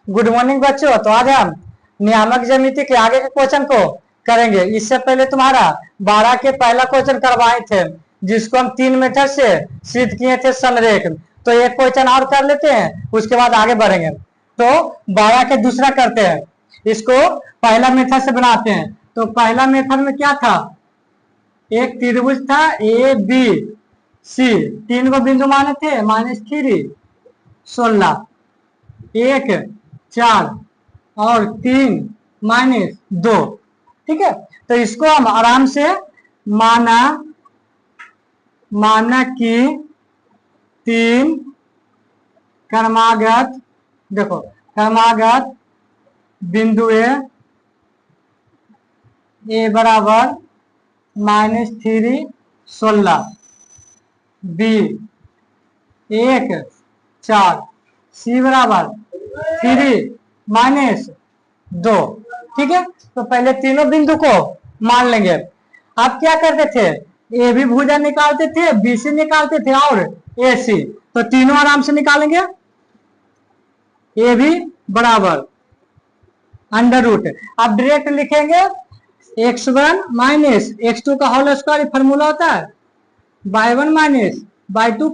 Good morning बच्चों। तो आज हम नियामक ज्यामिति के आगे के क्वेश्चन को करेंगे। इससे पहले तुम्हारा 12 के पहला क्वेश्चन करवाए थे, जिसको हम 3 मेथड से सिद्ध किए थे संरेख। तो एक क्वेश्चन और कर लेते हैं, उसके बाद आगे बढ़ेंगे। तो 12 के दूसरा करते हैं, इसको पहला मेथड से बनाते हैं। तो पहला मेथड में क्या था, एक त्रिभुज था ए बी सी, 3 को बिंदु माने थे -3 16 1 4 और 3 -2। ठीक है, तो इसको हम आराम से माना कि 3 क्रमागत, देखो क्रमागत बिंदु ए बराबर -3 16 बी 1 4 सी बराबर 3 -2। ठीक है, तो पहले तीनों बिंदु को मान लेंगे। आप क्या करते थे, ए भी भुजा निकालते थे, बी सी निकालते थे और ए सी, तो तीनों आराम से निकालेंगे। ए भी बराबर √। आप डायरेक्ट लिखेंगे x1 - x2 का होल स्क्वायर, फॉर्मूला होता है y1 - y2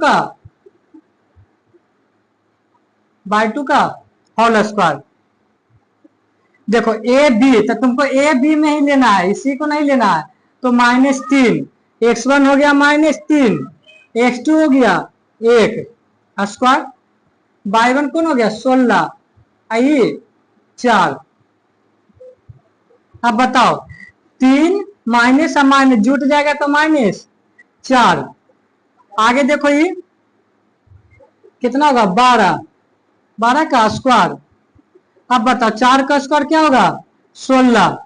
का होल स्क्वायर। देखो ए बी, तो तुमको ए बी में ही लेना है, इसी को नहीं लेना है। तो -3 x1 हो गया -3, x2 हो गया 1 स्क्वायर, y1 कौन हो गया 16 आई 4। अब बताओ 3 माइनस माइनस जुट जाएगा तो -4। आगे देखो ये कितना होगा 12 का स्क्वायर। अब बताओ 4 का स्क्वायर क्या होगा 16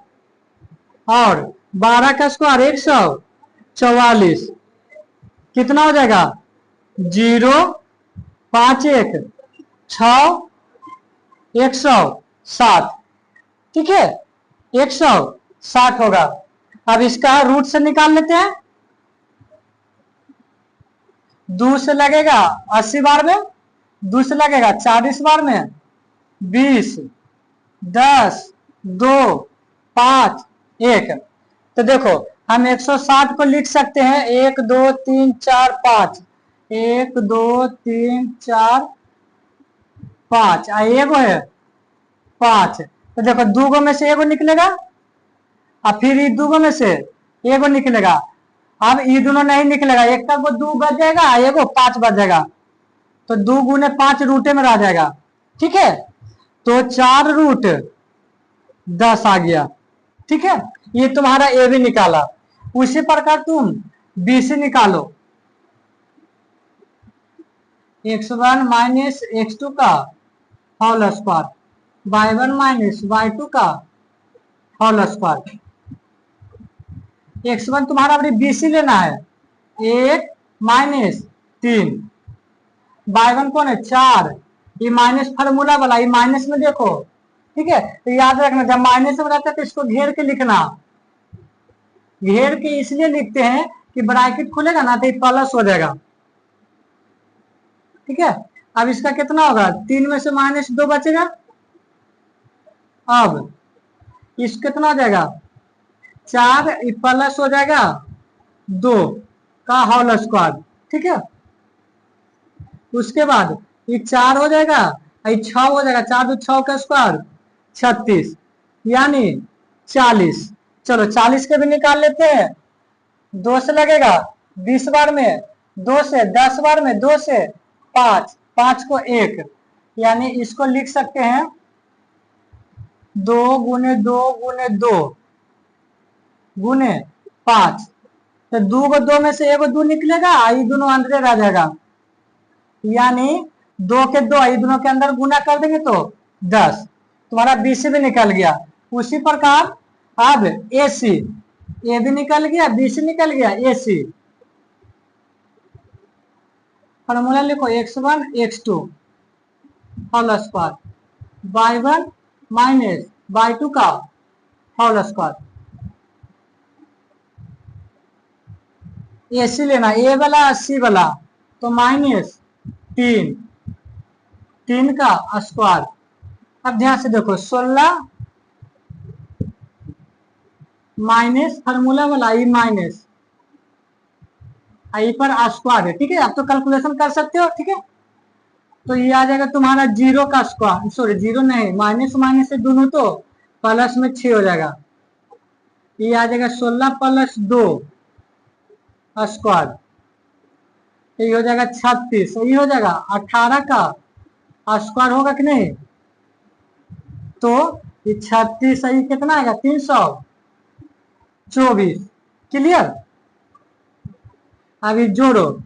और 12 का स्क्वायर 144, कितना हो जाएगा 0 5 1 6 160। ठीक है, 160 होगा। अब इसका रूट से निकाल लेते हैं। 2 से लगेगा 80 बार में, 2 से लगेगा 40 बार में, 20 10 2 5 1। तो देखो हम 160 को लिख सकते हैं 1 2 3 4 5, 1 2 3 4 5 एगो है 5। तो देखो 2 गो में से एगो निकलेगा और फिर ये 2 गो में से एगो निकलेगा। अब ये दोनों नहीं निकलेगा, एक का 2 बच जाएगा, एगो 5 बच जाएगा। तो 2 गुने 5 रूटे में रह जाएगा। ठीक है, तो 4 रूट 10 आ गया। ठीक है, ये तुम्हारा ए भी निकाला। उसी प्रकार तुम बी से निकालो, x1 - x2 का होल स्क्वायर, y1 - y2 का होल स्क्वायर। x1 तुम्हारा अपनी BC लेना है 1 -3, y1 कौन है 4, ये माइनस फार्मूला वाला, ये माइनस में देखो। ठीक है, तो याद रखना जब माइनस में रहता है तो इसको घेर के लिखना। घेर के इसलिए लिखते हैं कि ब्रैकेट खुलेगा ना तो ये प्लस हो जाएगा। ठीक है, अब इसका कितना होगा 3 में से -2 बचेगा। अब इस कितना हो जाएगा 4 प्लस हो जाएगा 2 का होल स्क्वायर। ठीक है, उसके बाद ये 4 हो जाएगा, ये 6 हो जाएगा, 4 2 6 का स्क्वायर 36 यानी 40। चलो 40 के भी निकाल लेते हैं। 2 से लगेगा 20 बार में, 2 से 10 बार में, 2 से 5, 5 को 1, यानी इसको लिख सकते हैं 2 गुने 2 गुने 2 गुने 5। तो 2 को 2 में से एगो 2 निकलेगा, ये दोनों अंदर रह जाएगा, यानी 2 के 2 ये दोनों के अंदर गुना कर देंगे तो 10। तुम्हारा BC भी निकल गया। उसी प्रकार अब AC, ए भी निकल गया, BC निकल गया, AC। फॉर्मूला लिखो x1 x2 whole square, y1 - y2 का होल स्क्वायर। AC लेना, ए वाला सी वाला, तो -3 का स्क्वायर अब ध्यान से देखो 16 माइनस फार्मूला वाला ई माइनस आई पर स्क्वायर है, ठीक है। आप तो कैलकुलेशन कर सकते हो, ठीक है। तो ये आ जाएगा तुम्हारा 0 का स्क्वायर, सॉरी 0 नहीं, माइनस माइनस से दोनों तो प्लस में 6 हो जाएगा। ये आ जाएगा 16 प्लस 2 स्क्वायर, ये हो जाएगा 36, ये हो जाएगा 18 का स्क्वायर होगा कि नहीं। तो ये 36 सही कितना आएगा 324। क्लियर। अभी जोड़ो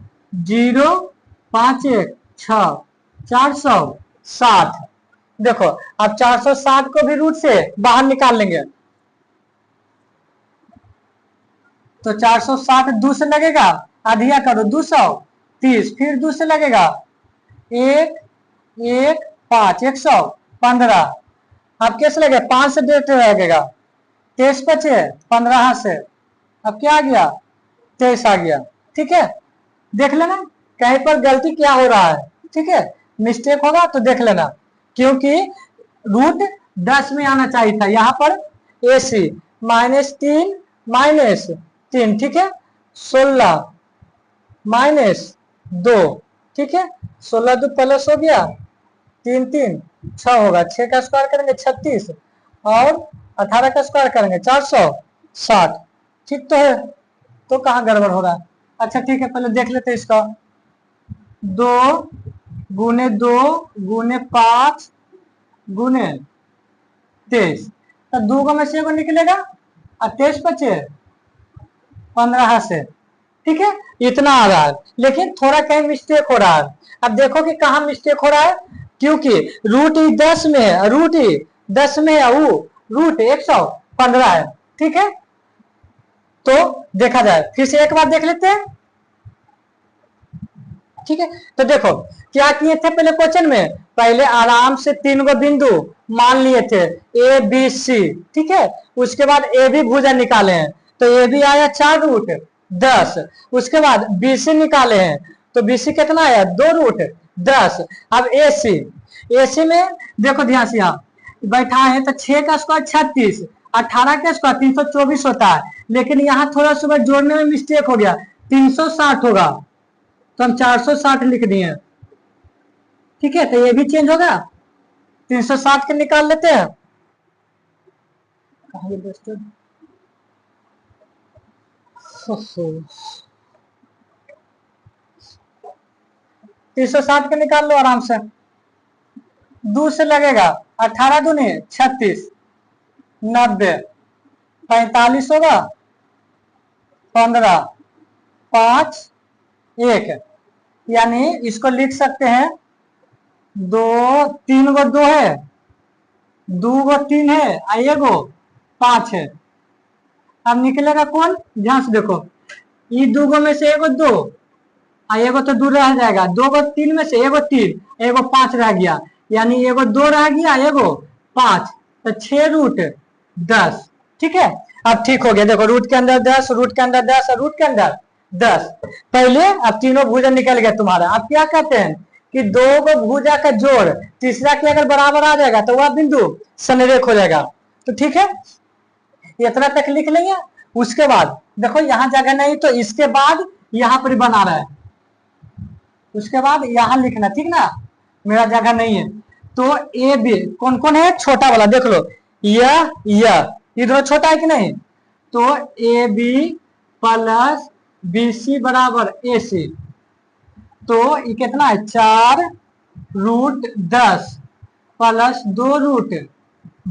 0 5 1 6 460। देखो अब 460 को भी रूट से बाहर निकाल लेंगे तो 460 2 से लगेगा, आधिया करो 230, फिर 2 से लगेगा 1 1 5 115। अब कैसे लगेगा 5 से डेट लगेगा 23 बचे 15 से, अब क्या आ गया 23 आ गया, ठीक है। देख लेना कहीं पर गलती क्या हो रहा है, ठीक है। मिस्टेक होगा तो देख लेना, क्योंकि रूट 10 में आना चाहिए था, यहाँ पर AC -3 ठीक है। 16 -2 ठीक है। 16 2 प्लस हो गया 3 3 6 होगा, 6 का स्क्वायर करेंगे 36 और 18 का स्क्वायर करेंगे 460, ठीक तो है। तो कहाँ गड़बड़ हो रहा है। अच्छा ठीक है, पहले देख लेते इसका 2 गुने 2 गुने 5 गुने 23, तो 2 में से 1 निकलेगा और 23 बचे 15 से, ठीक है। इतना आ रहा है, लेकिन थोड़ा कहीं मिस्टेक हो रहा है। अब देखो कि कहाँ मिस्टेक हो रहा है, क्योंकि रूट ही 10 में है, रूट ही 10 में है, वो रूट 115 है, ठीक है। तो देखा जाए, फिर से एक बार देख लेते हैं, ठीक है। तो देखो क्या किए थे पहले क्वेश्चन में, पहले आराम से 3 गो बिंदु मान लिए थे ABC, ठीक है। उसके बाद AB भुजा निकाले हैं, तो AB आया 4 रूट 10। उसके बाद BC निकाले हैं, तो BC कितना आया 2 रूट 10। अब AC में देखो ध्यान से यहाँ बैठा है, तो 6 का स्क्वायर 36, 18 का स्क्वायर 324 होता है, लेकिन यहाँ थोड़ा सा जोड़ने में मिस्टेक हो गया, 360 होगा, तो हम 460 लिख दिए, ठीक है। तो ये भी चेंज होगा, 360 के निकाल लेते हैं। 360 के निकाल लो आराम से, 2 से लगेगा 18 दूनी 36, 90 45 होगा, 15 5 1, यानी इसको लिख सकते हैं 2 3 गो 2 है, 2 गो 3 है, एगो 5 है। अब निकलेगा कौन, ध्यान से देखो, ये 2 गो में से एगो 2 एगो तो दूर रह जाएगा, 2 गो 3 में से एगो 3 एगो 5 रह गया, यानी एगो 2 रह गया एगो 5, तो 6 रूट 10, ठीक है। अब ठीक हो गया, देखो रूट के अंदर 10, रूट के अंदर 10 और रूट के अंदर 10। पहले अब तीनों भुजा निकल गया तुम्हारा। अब क्या कहते हैं कि 2 गो भुजा का जोड़ तीसरा के अगर बराबर आ जाएगा तो वह बिंदु समरेख हो जाएगा, तो ठीक है। इतना तक लिख लेंगे। उसके बाद देखो यहाँ जगह नहीं, तो इसके बाद यहाँ पर बना रहा है, उसके बाद यहाँ लिखना, ठीक ना, मेरा जगह नहीं है। तो ए बी कौन कौन है, छोटा वाला देख लो, यह इधर छोटा है कि नहीं, तो ए बी प्लस BC बराबर AC, तो ये कितना है 4 रूट 10 प्लस 2 रूट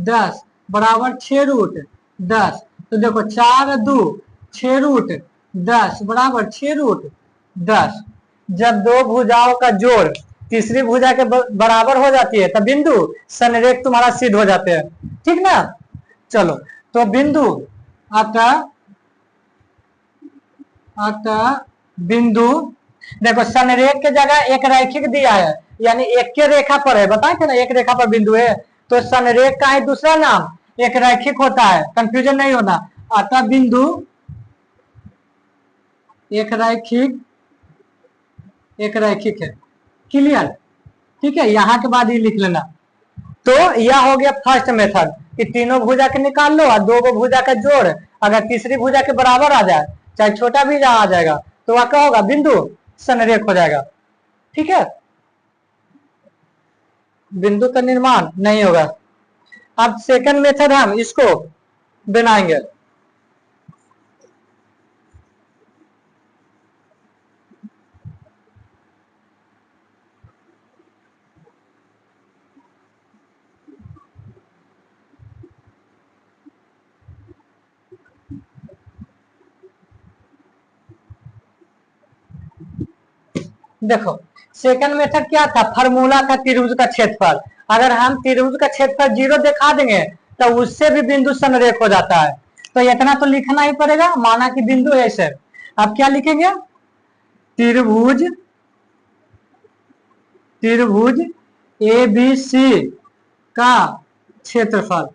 10 बराबर 6 रूट 10। तो देखो 4 2 6 रूट 10 बराबर 6 रूट 10। जब दो भुजाओं का जोड़ तीसरी भुजा के बराबर हो जाती है, तब बिंदु संरेख तुम्हारा सिद्ध हो जाते हैं, ठीक ना। चलो तो बिंदु अतः बिंदु देखो संरेख के जगह एक रैखिक दिया है, यानी एक के रेखा पर है, बताए थे ना एक रेखा पर बिंदु है, तो संरेख का है दूसरा नाम एक रैखिक होता है, कंफ्यूजन नहीं होना। अतः बिंदु एक रैखिक है, क्लियर, ठीक है। यहाँ के बाद ये लिख लेना, तो यह हो गया फर्स्ट मेथड कि तीनों भुजा के निकाल लो और दो भुजा का जोड़ अगर तीसरी भुजा के बराबर आ जाए, चाहे छोटा भी आ जाएगा, तो वह क्या होगा, बिंदु संरेख हो जाएगा। ठीक है, बिंदु का निर्माण नहीं होगा। अब सेकंड मेथड हम इसको बनाएंगे। देखो सेकंड मेथड क्या था, फार्मूला था त्रिभुज का क्षेत्रफल। अगर हम त्रिभुज का क्षेत्रफल 0 दिखा देंगे तो उससे भी बिंदु संरेख हो जाता है। तो इतना तो लिखना ही पड़ेगा, माना कि बिंदु ऐसे। अब क्या लिखेंगे, त्रिभुज त्रिभुज ए बी सी का क्षेत्रफल।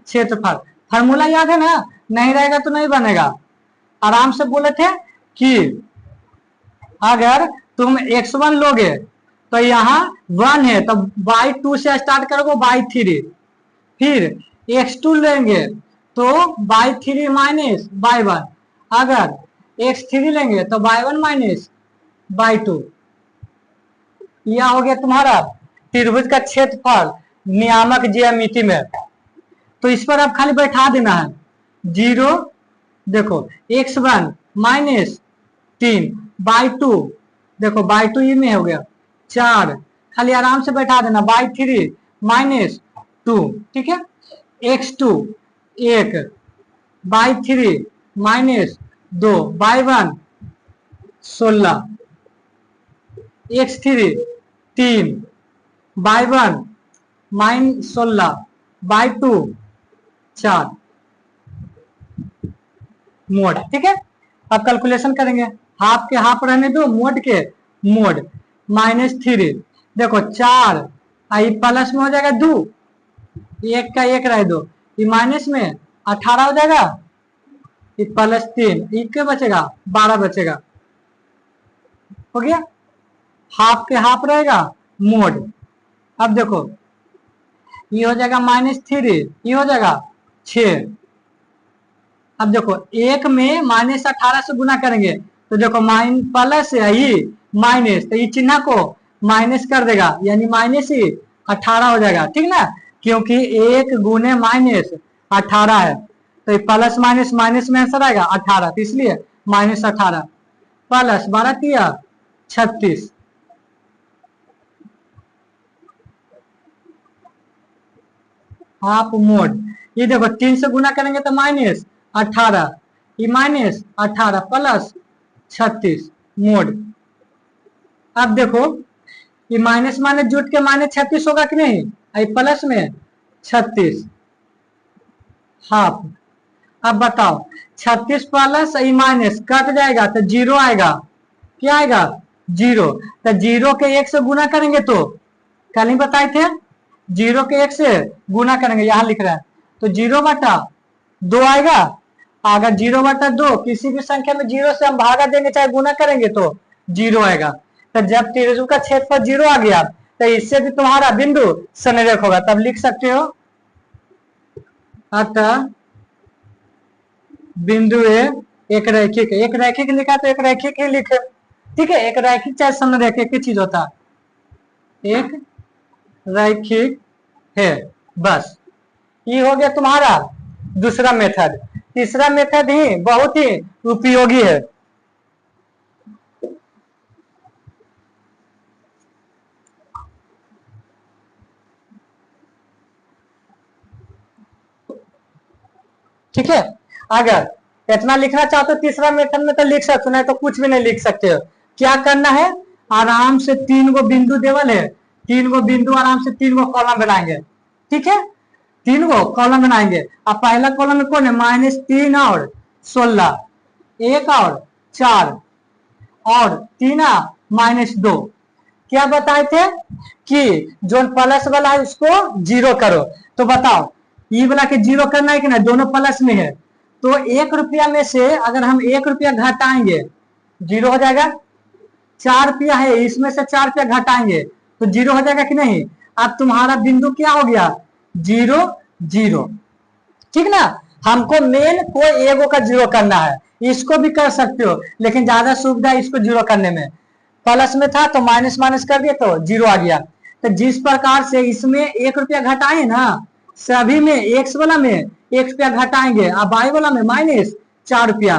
क्षेत्रफल फार्मूला याद है ना, नहीं रहेगा तो नहीं बनेगा। आराम से बोले थे कि अगर तुम x1 लोगे तो यहाँ 1 है तो बाई 2 से स्टार्ट करोगे बाई 3, फिर x2 लेंगे तो बाई 3 माइनस बाई 1, अगर x3 लेंगे तो बाई 1 माइनस बाई 2। यह हो गया तुम्हारा त्रिभुज का क्षेत्रफल नियामक ज्यामिति में। तो इस पर अब खाली बैठा देना है 0, देखो x1 माइनस 3 बाई 2, देखो बाई 2 ये में हो गया 4, खाली आराम से बैठा देना बाई 3 माइनस 2। ठीक है, x2 1 by 3 minus 2 by 1 16, x3 3 by 1 minus 16 by 2 4 mode. ठीक है, अब कैलकुलेशन करेंगे, हाफ के हाफ रहने दो, मोड के मोड माइनस 3, देखो 4 आई प्लस में हो जाएगा 2, एक का एक रह दो, ये माइनस में 18 हो जाएगा, ये प्लस 3, ये क्या बचेगा 12 बचेगा। हो गया, हाफ के हाफ रहेगा मोड। अब देखो ये हो जाएगा माइनस 3, ये हो जाएगा 6। अब देखो एक में माइनस 18 से गुना करेंगे तो देखो प्लस है ये माइनस, तो ये चिन्ह को माइनस कर देगा, यानी माइनस ही 18 हो जाएगा। ठीक ना, क्योंकि 1 गुने माइनस 18 है, तो प्लस माइनस माइनस में आंसर आएगा 18, तो इसलिए माइनस 18 प्लस 12 किया 36। हाफ मोड, ये देखो 3 से गुना करेंगे तो माइनस 18, ये माइनस 18 प्लस 36 मोड। अब देखो ये माइनस माइनस जुट के माइनस 36 होगा कि नहीं, आई प्लस में 36 हाफ। अब बताओ 36 प्लस ई माइनस कट जाएगा तो 0 आएगा, क्या आएगा 0, तो 0 के 1 से गुना करेंगे तो कल ही बताए थे 0 के 1 से गुना करेंगे, यहां लिख रहा है तो 0/2 आएगा। अगर 0/2 किसी भी संख्या में 0 से हम भागा देंगे चाहे गुना करेंगे तो 0 आएगा। तो जब त्रिभुज का क्षेत्रफल 0 आ गया तो इससे भी तुम्हारा बिंदु संरेख होगा, तब लिख सकते हो अतः बिंदु ए एक रैखिक। एक रैखिक लिखा तो एक रैखिक ही लिखे। ठीक है, एक रैखिक चाहे समरेखिक की चीज होता है, एक रैखिक है बस। ये हो गया तुम्हारा दूसरा मेथड। तीसरा मेथड ही बहुत ही उपयोगी है। ठीक है, अगर इतना लिखना चाहते हो तीसरा मेथड में तो लिख सकते हो, नहीं तो कुछ भी नहीं लिख सकते हो। क्या करना है, आराम से 3 गो बिंदु देवल है, 3 गो बिंदु आराम से 3 गो कॉलम बनाएंगे। ठीक है, 3 गो कॉलम बनाएंगे। अब पहला कॉलम में कौन है, -3 और 16, 1 और 4 और 3 -2। क्या बताए थे कि जो प्लस वाला है उसको 0 करो। तो बताओ ये वाला के 0 करना है कि नहीं, दोनों प्लस में है, तो 1 रुपया में से अगर हम 1 रुपया घटाएंगे 0 हो जाएगा। 4 रुपया है, इसमें से 4 रुपया घटाएंगे तो 0 हो जाएगा कि नहीं। अब तुम्हारा बिंदु क्या हो गया, 0 0। ठीक ना। हमको मेन कोई एगो का 0 करना है, इसको भी कर सकते हो लेकिन ज्यादा सुविधा है इसको 0 करने में। प्लस में था तो माइनस माइनस कर दिया तो 0 आ गया। तो जिस प्रकार से इसमें 1 रुपया घटाए ना, सभी में एक्स वाला में 1 रुपया घटाएंगे, अब वाई वाला में -4 रुपया।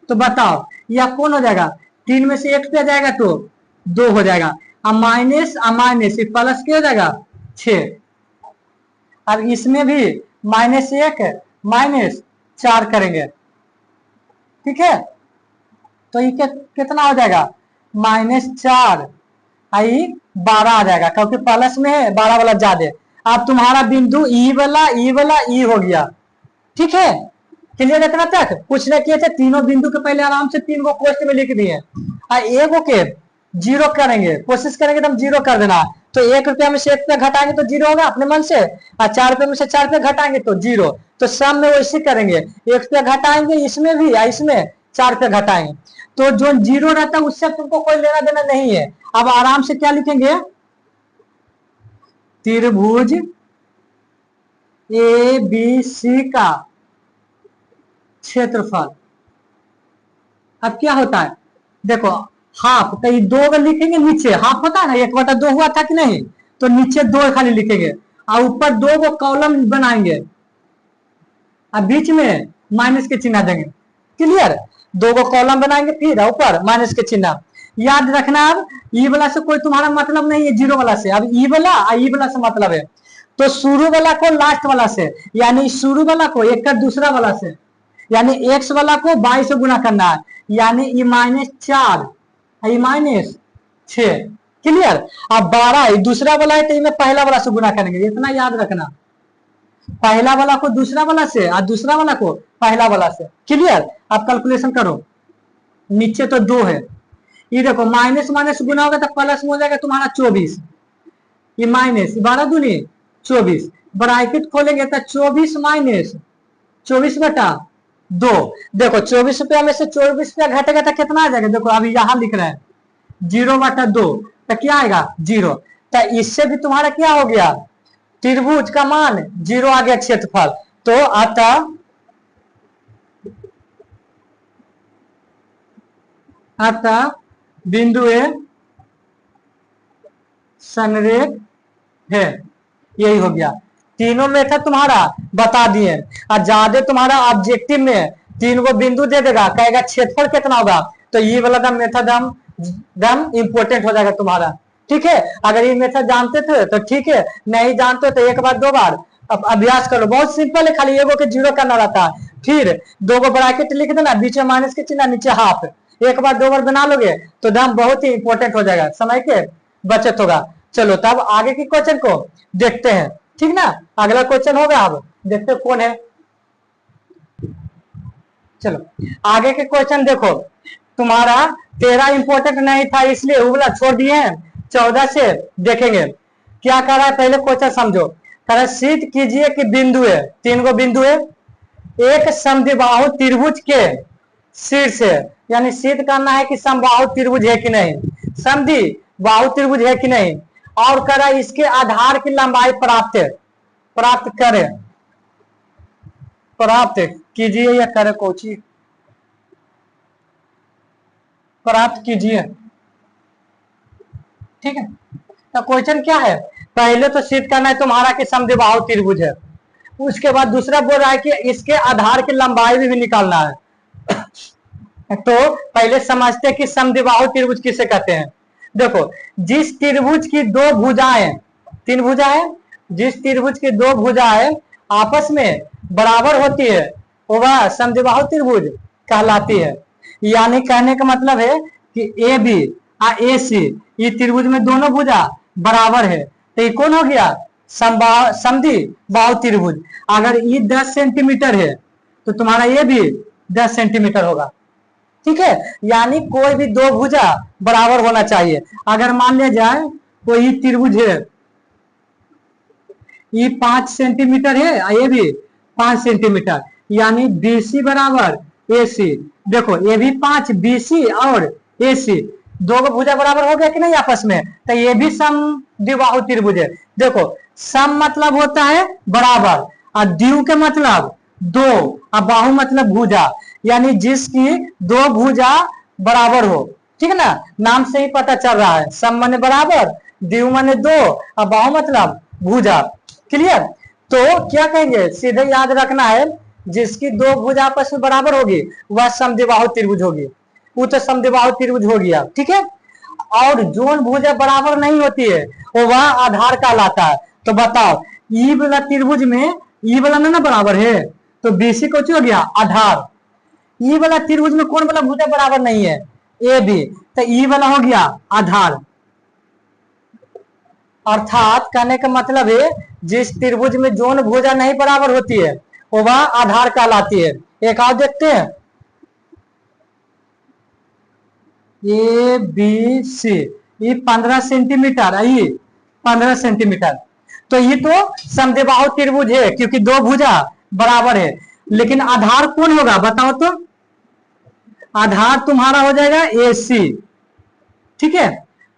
तो बताओ यह कौन हो जाएगा, 3 में से 1 रुपया जाएगा तो 2 हो जाएगा। अब माइनस प्लस क्या हो जाएगा 6। अब इसमें भी -1 -4 करेंगे, ठीक है। तो ये कितना हो जाएगा, -4 आई 12 आ जाएगा, क्योंकि प्लस में है 12 वाला ज्यादा। अब तुम्हारा बिंदु ई वाला ई हो गया, ठीक है। क्लियर इतना तक। पूछने किए थे तीनों बिंदु के पहले आराम से 3 को क्वेश्चन में लिख दिए। एगो के 0 करेंगे, कोशिश करेंगे तो हम 0 कर देना। तो 1 रुपया में से 1 रुपया घटाएंगे तो 0 होगा अपने मन से, और 4 रुपये में से 4 रुपया घटाएंगे तो 0। तो सब में वैसे करेंगे, 1 रुपया घटाएंगे इसमें भी, इसमें 4 रुपया घटाएंगे। तो जो 0 रहता है उससे तुमको कोई लेना देना नहीं है। अब आराम से क्या लिखेंगे, त्रिभुज ABC का क्षेत्रफल। अब क्या होता है देखो, हाफ, तो ये 2 लिखेंगे नीचे, हाफ होता है ना 1/2 हुआ था कि नहीं, तो नीचे 2 खाली लिखेंगे और ऊपर 2 को कॉलम बनाएंगे, अब बीच में माइनस के चिन्ह देंगे। क्लियर, 2 को कॉलम बनाएंगे फिर ऊपर माइनस के चिन्ह। याद रखना अब ई वाला से कोई तुम्हारा मतलब नहीं है, 0 वाला से। अब ई वाला से मतलब है, तो शुरू वाला को लास्ट वाला से, यानी शुरू वाला को एक का दूसरा वाला से, यानी x वाला को 22 से गुना करना है, यानी ई -4 -6। क्लियर। अब 12 दूसरा वाला है तो इनमें पहला वाला से गुना करेंगे, इतना याद रखना। पहला वाला को दूसरा वाला से और दूसरा वाला को पहला वाला से। क्लियर। अब कैलकुलेशन करो, नीचे तो 2 है, ये देखो माइनस माइनस गुना होगा तो प्लस में हो जाएगा तुम्हारा 24, ये माइनस 12 दूनी 24, ब्रैकेट खोलेंगे तो 24 - 24/2। देखो 24 रुपया में से 24 रुपया घटेगा तो कितना आ जाएगा, देखो अभी यहां लिख रहे हैं 0/2, तो क्या आएगा 0। तो इससे भी तुम्हारा क्या हो गया, त्रिभुज का मान 0 आ गया क्षेत्रफल। तो अतः बिंदु ए संरेख है, यही हो गया। तीनों मेथड तुम्हारा बता दिए, और ज्यादा तुम्हारा ऑब्जेक्टिव में 3 को बिंदु दे देगा, कहेगा क्षेत्रफल कितना होगा, तो ये वाला मेथड दम इंपोर्टेंट हो जाएगा तुम्हारा। ठीक है, अगर ये मेथड जानते थे तो ठीक है, नहीं जानते तो 1 बार 2 बार अब अभ्यास करो। बहुत सिंपल है, खाली एगो के 0 करना रहता है, फिर 2 को ब्रैकेट लिख देना, बीच में माइनस के चिन्ह, नीचे हाफ। 1 बार 2 बार बना लोगे तो दम बहुत ही इंपॉर्टेंट हो जाएगा, समय के बचत होगा। चलो तब आगे के क्वेश्चन को देखते हैं, ठीक ना। अगला क्वेश्चन होगा, अब देखते कौन है। चलो आगे के क्वेश्चन देखो, तुम्हारा 13 इंपॉर्टेंट नहीं था इसलिए वो वाला छोड़ दिए हैं, 14 से देखेंगे। क्या कर रहा है पहले क्वेश्चन समझो। कह रहा है सिद्ध कीजिए कि बिंदु है, 3 गो बिंदु है, एक समद्विबाहु त्रिभुज के शीर्ष है, यानी सिद्ध करना है कि समबाहु त्रिभुज है कि नहीं, समद्विबाहु त्रिभुज है कि नहीं। और कह रहा है इसके आधार की लंबाई प्राप्त करें, प्राप्त कीजिए या करे कोची, प्राप्त कीजिए। ठीक है, तो क्वेश्चन क्या है, पहले तो सिद्ध करना है तुम्हारा कि समद्विबाहु त्रिभुज है, उसके बाद दूसरा बोल रहा है कि इसके आधार की लंबाई भी निकालना है। तो पहले समझते हैं कि समद्विबाहु त्रिभुज किसे कहते हैं। देखो जिस त्रिभुज की 2 भुजाएं, 3 भुजाएं, जिस त्रिभुज की 2 भुजाएं आपस में बराबर होती है वह समद्विबाहु त्रिभुज कहलाती है। यानी कहने का मतलब है कि ए बी और ए सी, ये त्रिभुज में दोनों भुजा बराबर है, तो ये कौन हो गया, समद्विबाहु त्रिभुज। अगर ये 10 सेंटीमीटर है तो तुम्हारा ये भी 10 सेंटीमीटर होगा। ठीक है, यानी कोई भी 2 भुजा बराबर होना चाहिए। अगर मान लिया जाए कोई त्रिभुज है, ये 5 सेंटीमीटर है और ये भी 5 सेंटीमीटर, यानी BC बराबर AC। देखो ये भी 5 BC और AC, दो को भुजा बराबर हो गया कि नहीं आपस में, तो ये भी समद्विबाहु त्रिभुज है। देखो सम मतलब होता है बराबर, और द्वि के मतलब दो, और बाहु मतलब भुजा, यानी जिसकी दो भुजा बराबर हो। ठीक है ना, नाम से ही पता चल रहा है, सम माने बराबर, द्वि माने दो, और बाहु मतलब भुजा। क्लियर। तो क्या कहेंगे, सीधे याद रखना है, जिसकी दो भुजा आपस में बराबर होगी वह समद्विबाहु त्रिभुज होगी, वो तो समद्विबाहु त्रिभुज हो गया। ठीक है। और जोन भुजा बराबर नहीं होती है वो वह आधार कहलाता है। तो बताओ, ई वाला त्रिभुज में ई वाला ना बराबर है, तो बीसी को हो गया आधार। ई वाला त्रिभुज में कौन वाला भुजा बराबर नहीं है, ए बी, तो ई वाला हो गया आधार। अर्थात कहने का मतलब है, जिस त्रिभुज में जोन भुजा नहीं बराबर होती है वो वह आधार कहलाती है। एक और देखते हैं, ए बी सी, ये 15 सेंटीमीटर, ये 15 सेंटीमीटर, तो ये तो समद्विबाहु त्रिभुज है क्योंकि दो भुजा बराबर है। लेकिन आधार कौन होगा बताओ तो, आधार तुम्हारा हो जाएगा ए सी। ठीक है।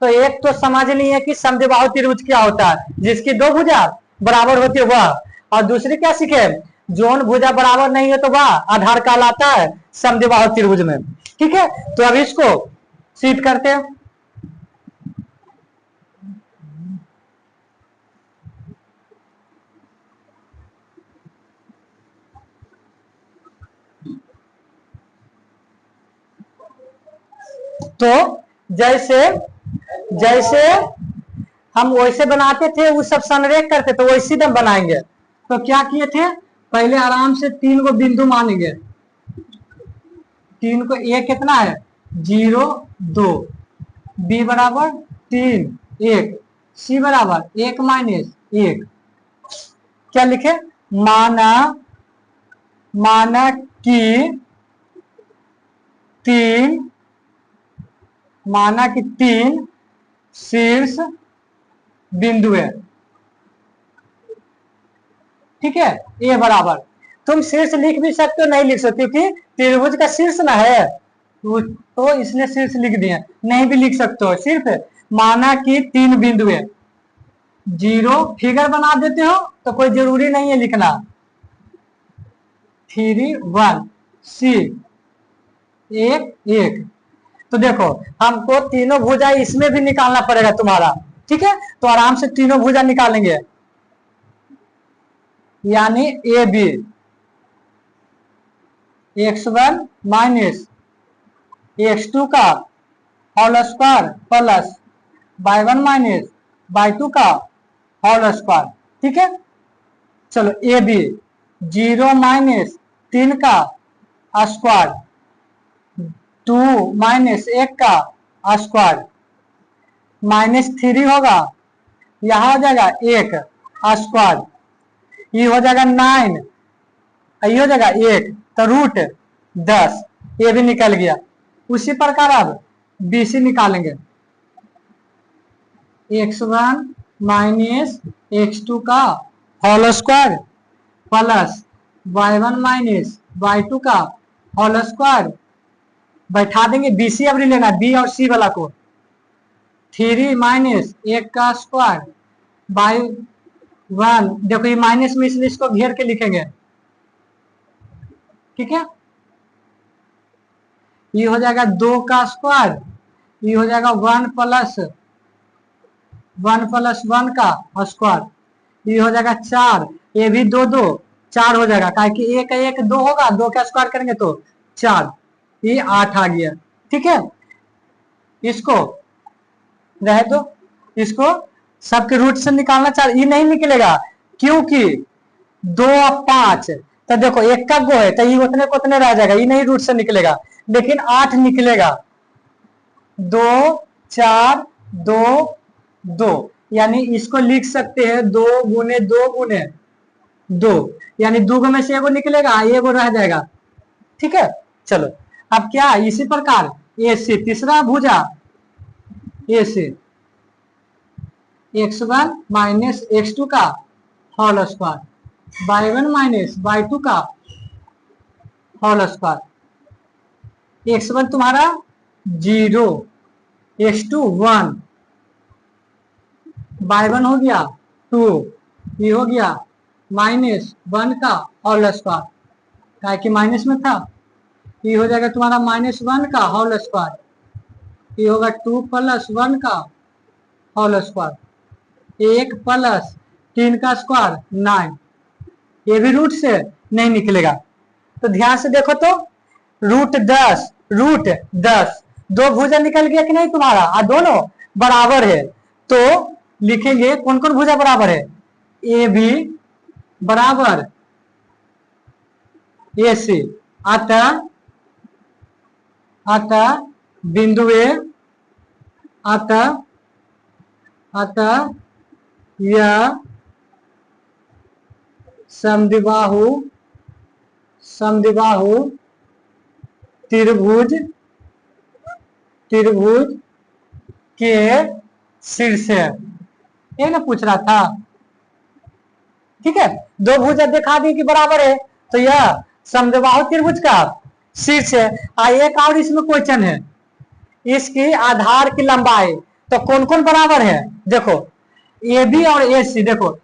तो एक तो समझ लिए कि समद्विबाहु त्रिभुज क्या होता है, जिसकी दो भुजा बराबर होती है वह, और दूसरी क्या सीखे, जोन भुजा बराबर नहीं है तो वह आधार कहलाता है समद्विबाहु त्रिभुज में। ठीक है। तो अब इसको शीट करते हैं। तो जैसे जैसे हम वैसे बनाते थे वो सब संरेख करते, तो वैसे हम बनाएंगे। तो क्या किए थे, पहले आराम से 3 को बिंदु मानेंगे। 3 को, ए कितना है 0 2, बी बराबर 3 1, सी बराबर 1 माइनस 1। क्या लिखे, माना माना कि 3, माना कि 3 शीर्ष बिंदु है। ठीक है। ए बराबर, तुम शीर्ष लिख भी सकते हो नहीं लिख सकते, क्योंकि त्रिभुज का शीर्ष ना है तो इसने शीर्ष लिख दिया, नहीं भी लिख सकते हो। सिर्फ माना कि 3 बिंदु है, 0 फिगर बना देते हो तो कोई जरूरी नहीं है लिखना, 3 1 सी 1 1। तो देखो हमको तीनों भुजा इसमें भी निकालना पड़ेगा तुम्हारा। ठीक है। तो आराम से तीनों भुजा निकालेंगे, यानी A B x1 minus x2 का whole square plus y1 minus y2 का होल स्क्वायर। ठीक है। चलो ए बी 0 माइनस 3 का स्क्वायर, 2 माइनस 1 का स्क्वायर, -3 होगा, यहां हो जाएगा 1 स्क्वायर, ये हो जाएगा 9, ये हो जाएगा 1, तो रूट 10, ये भी निकल गया। उसी प्रकार अब BC निकालेंगे, x1 माइनस x2 का whole square plus y1 minus y2 का होल स्क्वायर, बैठा देंगे BC अब नहीं लेना, B और C वाला को, 3 माइनस 1 का स्क्वायर बाई 1, देखो ये माइनस में इसलिए इसको घेर के लिखेंगे। ठीक है। ये हो जाएगा 2 का स्क्वायर, ये हो जाएगा 1 प्लस 1 का स्क्वायर, ये हो जाएगा 4, ये भी 2 2 4 हो जाएगा, क्या कि 1 1 2 होगा, 2 का स्क्वायर करेंगे तो 4, ये 8 आ गया। ठीक है। इसको रहे दो, इसको सबके रूट से निकालना चाहिए, ये नहीं निकलेगा क्योंकि 2 और 5, तो देखो 1 का गो है तो ये उतने को उतने रह जाएगा, ये नहीं रूट से निकलेगा, लेकिन 8 निकलेगा, 2 4 2 2, यानी इसको लिख सकते हैं 2 गुने 2 गुने 2, यानी 2 में से एगो निकलेगा, एगो रह जाएगा। ठीक है। चलो अब क्या, इसी प्रकार ए से तीसरा भुजा, ए से x1 माइनस x2 का whole square, y1 minus y2 का होल स्क्वायर, x1 तुम्हारा 0, x2 1, y1 हो गया 2, ये हो गया -1 का होल स्क्वायर, क्या कि माइनस में था, ये हो जाएगा तुम्हारा -1 का होल स्क्वायर, ये होगा 2 + 1 का होल स्क्वायर, 1 + 3 का स्क्वायर 9, ये भी रूट से नहीं निकलेगा। तो ध्यान से देखो तो √10 दो भुजा निकल गया कि नहीं तुम्हारा, और दोनों बराबर है, तो लिखेंगे कौन कौन भुजा बराबर है, ए बी बराबर ए सी, अतः बिंदु ए, अतः यह समद्विबाहु त्रिभुज के शीर्ष है, ये ना पूछ रहा था। ठीक है, दो भुजा दिखा दी कि बराबर है, तो यह समद्विबाहु त्रिभुज का शीर्ष है। एक और इसमें क्वेश्चन है, इसकी आधार की लंबाई, तो कौन कौन बराबर है, देखो ए बी और ए सी, देखो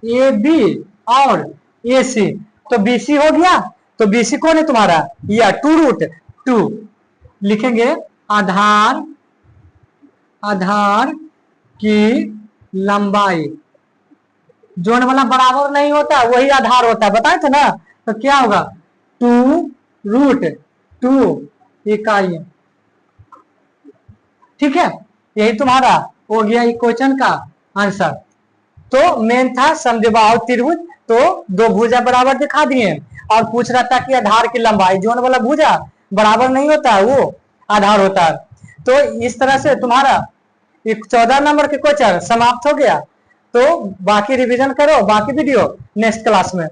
ए बी और ए सी, तो बी सी हो गया, तो बी सी कौन है तुम्हारा, या 2√2 लिखेंगे, आधार की लंबाई, जोन वाला बराबर नहीं होता वही आधार होता है, बताए थे ना, तो क्या होगा 2√2 इकाई। ठीक है, यही तुम्हारा हो गया क्वेश्चन का आंसर। तो मेन था समद्विबाहु त्रिभुज, तो दो भुजा बराबर दिखा दिए, और पूछ रहा था कि आधार की लंबाई, जोन वाला भुजा बराबर नहीं होता है वो आधार होता है। तो इस तरह से तुम्हारा 14 नंबर के क्वेश्चन समाप्त हो गया। तो बाकी रिवीजन करो, बाकी वीडियो नेक्स्ट क्लास में।